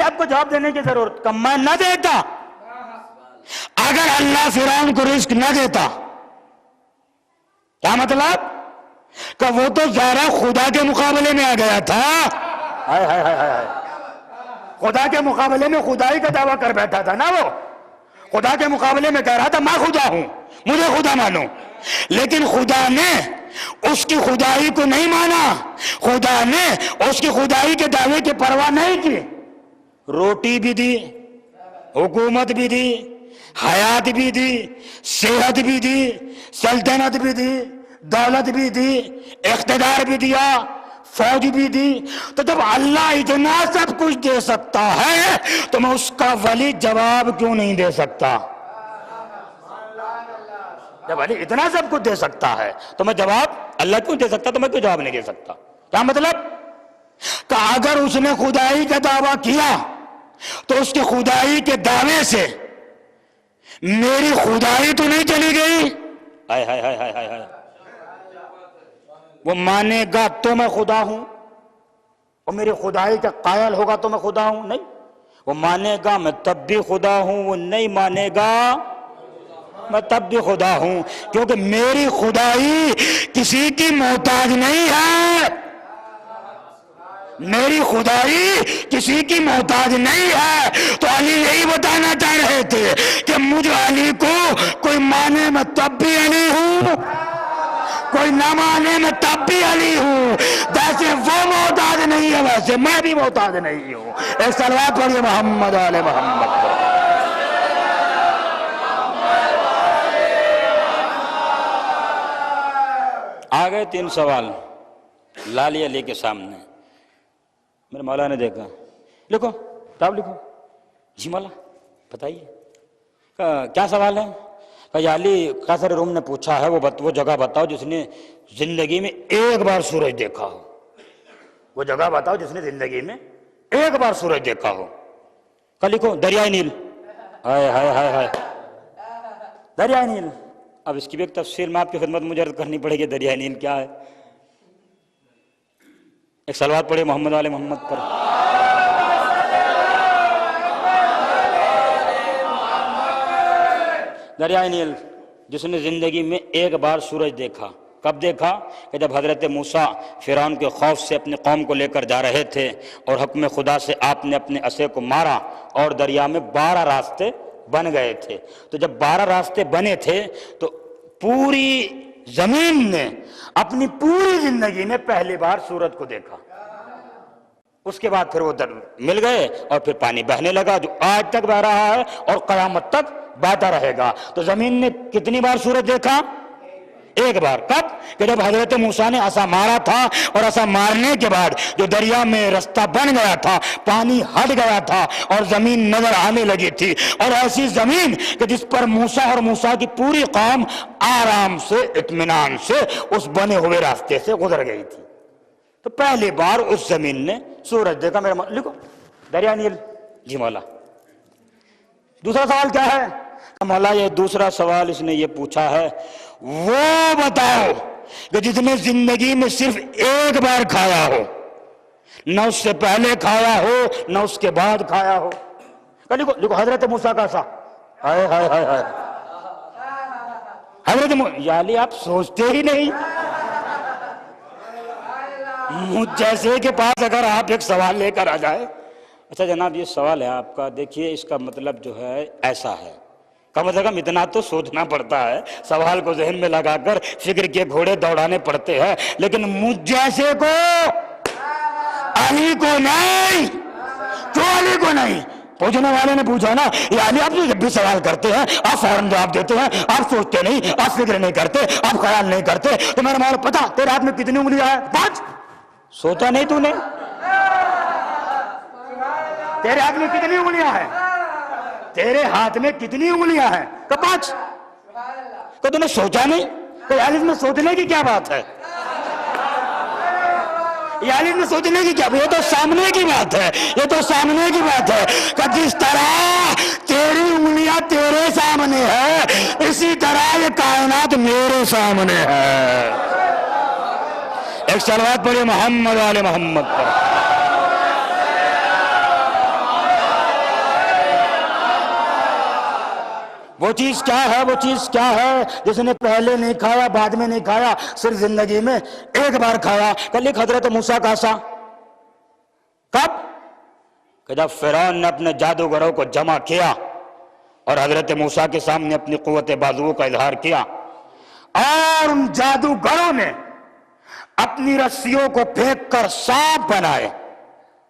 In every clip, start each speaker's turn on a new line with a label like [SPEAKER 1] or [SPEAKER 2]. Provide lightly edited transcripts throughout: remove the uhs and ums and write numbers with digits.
[SPEAKER 1] آپ کو جواب دینے کی ضرورت کہ میں نہ دیتا اگر اللہ فرعون کو رزق نہ دیتا. کیا مطلب؟ کہ وہ تو ذرا خدا کے مقابلے میں آ گیا تھا. ہائے ہائے ہائے ہائے، خدا کے مقابلے میں خدائی کا دعویٰ کر بیٹھا تھا نا. وہ خدا کے مقابلے میں کہہ رہا تھا میں خدا ہوں، مجھے خدا مانو. لیکن خدا نے اس کی خدائی کو نہیں مانا، خدا نے اس کی خدائی کے دعوے کی پرواہ نہیں کی. روٹی بھی دی، حکومت بھی دی، حیات بھی دی، صحت بھی دی، سلطنت بھی دی، دولت بھی دی، اقتدار بھی دیا، فوج بھی دی. تو جب اللہ اتنا سب کچھ دے سکتا ہے تو میں اس کا ولی جواب کیوں نہیں دے سکتا؟ جب ولی اتنا سب کچھ دے سکتا ہے تو میں جواب اللہ کیوں دے سکتا؟ تو میں کیوں جواب نہیں دے سکتا؟ کیا مطلب؟ کہ اگر اس نے خدائی کا دعویٰ کیا تو اس کی خدائی کے دعوے سے میری خدائی تو نہیں چلی گئی. ہائے ہائے ہائے ہائے ہائے. وہ مانے گا تو میں خدا ہوں، اور میری خدائی کا قائل ہوگا تو میں خدا ہوں؟ نہیں. وہ مانے گا میں تب بھی خدا ہوں، وہ نہیں مانے گا میں تب بھی خدا ہوں، کیونکہ میری خدائی کسی کی محتاج نہیں ہے. میری خدائی کسی کی محتاج نہیں ہے. تو علی یہی بتانا چاہ رہے تھے کہ مجھ علی کو کوئی مانے میں تب بھی علی ہوں، کوئی نہ مانے میں تب بھی علی ہوں. جیسے وہ محتاج نہیں ہے ویسے میں بھی محتاج نہیں ہوں. ایک صلوات پڑھیے محمد علی محمد پر. آگئے 3 سوال لالی علی کے سامنے. میرے مولا نے دیکھا، لکھو کتاب لکھو. جی مولا بتائیے کیا سوال ہے؟ کہ یا علی قیصر روم نے پوچھا ہے وہ جگہ بتاؤ جس نے زندگی میں ایک بار سورج دیکھا ہو. وہ جگہ بتاؤ جس نے زندگی میں ایک بار سورج دیکھا ہو. کہ لکھو دریائے نیل. ہائے ہائے ہائے ہائے، دریائے نیل. اب اس کی بھی ایک تفصیل میں آپ کی خدمت مجھے عرض کرنی پڑے گی. دریائے نیل کیا ہے؟ ایک صلوات پڑھے محمد علی محمد پر. دریائے نیل جس نے زندگی میں ایک بار سورج دیکھا. کب دیکھا؟ کہ جب حضرت موسیٰ فرعون کے خوف سے اپنی قوم کو لے کر جا رہے تھے اور حکم خدا سے آپ نے اپنے عصا کو مارا اور دریا میں 12 راستے بن گئے تھے. تو جب 12 راستے بنے تھے تو پوری زمین نے اپنی پوری زندگی میں پہلی بار سورج کو دیکھا. اس کے بعد پھر وہ مل گئے اور پھر پانی بہنے لگا جو آج تک بہ رہا ہے اور قیامت تک بہتا رہے گا. تو زمین نے کتنی بار سورج دیکھا؟ ایک بار. کب؟ کہ جب حضرت موسیٰ نے عصا مارا تھا اور عصا مارنے کے بعد جو دریا میں رستہ بن گیا تھا، پانی ہٹ گیا تھا اور زمین نظر آنے لگی تھی. اور ایسی زمین کہ جس پر موسیٰ اور موسیٰ کی پوری قوم آرام سے اطمینان سے اس بنے ہوئے راستے سے گزر گئی تھی. تو پہلی بار اس زمین نے سورج دیکھا. میرا لکھو دریا نیل. جی مولا. دوسرا سوال کیا ہے؟ مولا یہ دوسرا سوال اس نے یہ پوچھا ہے وہ بتاؤ کہ جس نے زندگی میں صرف ایک بار کھایا ہو، نہ اس سے پہلے کھایا ہو نہ اس کے بعد کھایا ہو. لکھو حضرت موسیٰ کا سا. ہائے ہائے ہائے ہائے. حضرت یا علی آپ سوچتے ہی نہیں. مجھ جیسے کے پاس اگر آپ ایک سوال لے کر آ جائے. اچھا جناب یہ سوال ہے آپ کا، دیکھیے اس کا مطلب جو ہے ایسا ہے. کم از کم اتنا تو سوچنا پڑتا ہے، سوال کو ذہن میں لگا کر فکر کے گھوڑے دوڑانے پڑتے ہیں. لیکن مجھ جیسے کو علی کو نہیں. کیوں علی کو نہیں؟ پوچھنے والے نے پوچھا نا یہ علی آپ جب بھی سوال کرتے ہیں آپ فوراً جواب دیتے ہیں، آپ سوچتے نہیں، آپ فکر نہیں کرتے، آپ خیال نہیں کرتے. تو میرا مولا پتا تیرے ہاتھ میں کتنی انگلیاں ہیں؟ 5. سوچا نہیں تو نے؟ تیرے ہاتھ میں کتنی انگلیاں ہیں؟ تیرے ہاتھ میں کتنی انگلیاں ہیں؟ کہ 5. کہ تو نے سوچا نہیں؟ کہ یار اس میں سوچنے کی کیا بات ہے؟ یار اس میں سوچنے کی کیا؟ یہ تو سامنے کی بات ہے، یہ تو سامنے کی بات ہے کہ جس طرح تیری انگلیاں تیرے سامنے ہے اسی طرح یہ کائنات میرے سامنے ہے. ایک صلوات پڑھیے محمد علی محمد پر. وہ چیز کیا ہے؟ وہ چیز کیا ہے جس نے پہلے نہیں کھایا، بعد میں نہیں کھایا، صرف زندگی میں ایک بار کھایا؟ کہ لکھ حضرت موسیٰ کا عصا۔ کب؟ کہ جب فرعون نے اپنے جادوگروں کو جمع کیا اور حضرت موسیٰ کے سامنے اپنی قوت بازو کا اظہار کیا، اور ان جادوگروں نے اپنی رسیوں کو پھینک کر سانپ بنائے،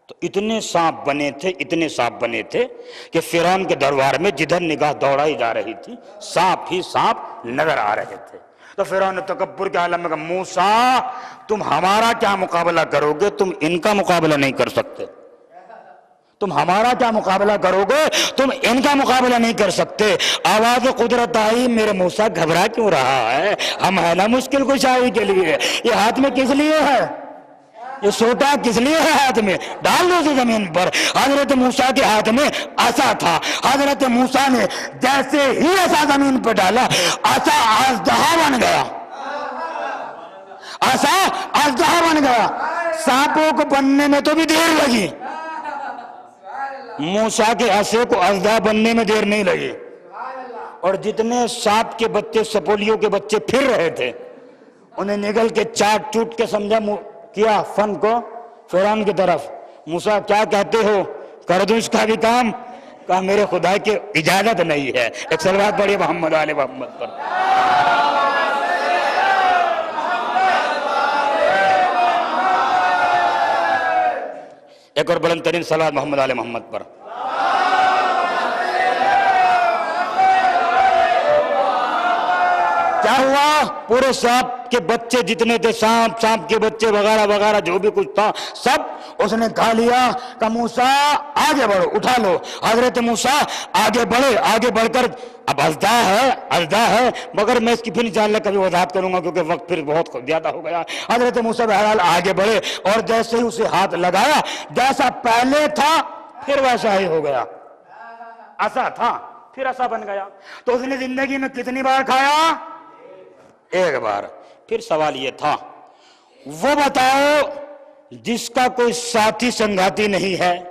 [SPEAKER 1] تو اتنے سانپ بنے تھے، اتنے سانپ بنے تھے کہ فرعون کے دربار میں جدھر نگاہ دوڑائی جا رہی تھی سانپ ہی سانپ نظر آ رہے تھے۔ تو فرعون نے تکبر کے عالم میں کہا موسیٰ تم ہمارا کیا مقابلہ کرو گے، تم ان کا مقابلہ نہیں کر سکتے۔ تم ہمارا کیا مقابلہ کرو گے، تم ان کا مقابلہ نہیں کر سکتے۔ آواز قدرت آئی، میرے موسیٰ گھبرا کیوں رہا ہے؟ ہم ہے نا مشکل کشائی کے لیے، یہ ہاتھ میں کس لیے ہے؟ یہ سوٹا کس لیے ہے ہاتھ میں؟ ڈال دو اسے زمین پر۔ حضرت موسیٰ کے ہاتھ میں عصا تھا، حضرت موسیٰ نے جیسے ہی عصا زمین پر ڈالا عصا اژدہا بن گیا، عصا اژدہا بن گیا۔ سانپوں کو بننے میں تو بھی دیر لگی، موسیٰ کے عصے کو اژدہا بننے میں دیر نہیں لگی۔ اور جتنے سانپ کے بچے، سپولیوں کے بچے پھر رہے تھے، انہیں نگل کے چاٹ چوٹ کے سمجھا کیا فن کو فرعون کی طرف۔ موسیٰ کیا کہتے ہو، کر دوں اس کا بھی کام؟ کہا میرے خدا کی اجازت نہیں ہے۔ ایک صلوات پڑھیے محمد آل محمد پر۔ ایک اور بلند ترین صلوات محمد آل محمد پر۔ کیا ہوا؟ پورے سانپ کے بچے جتنے تھے، سانپ کے بچے وغیرہ وغیرہ جو بھی کچھ تھا سب اس نے کھا لیا۔ کہ موسیٰ آگے بڑھو، اٹھا لو۔ حضرت موسیٰ آگے بڑھے، آگے بڑھ کر اب اژدہا ہے مگر میں اس کی پھر انشاءاللہ کبھی وضاحت کروں گا کیونکہ وقت پھر بہت زیادہ ہو گیا۔ حضرت موسیٰ بہرحال آگے بڑھے اور جیسے ہی اسے ہاتھ لگایا، جیسا پہلے تھا پھر ویسا ہی ہو گیا۔ عصا تھا پھر عصا بن گیا۔ تو اس نے زندگی میں کتنی بار کھایا؟ ایک بار۔ پھر سوال یہ تھا، وہ بتاؤ جس کا کوئی ساتھی سنگاتی نہیں ہے،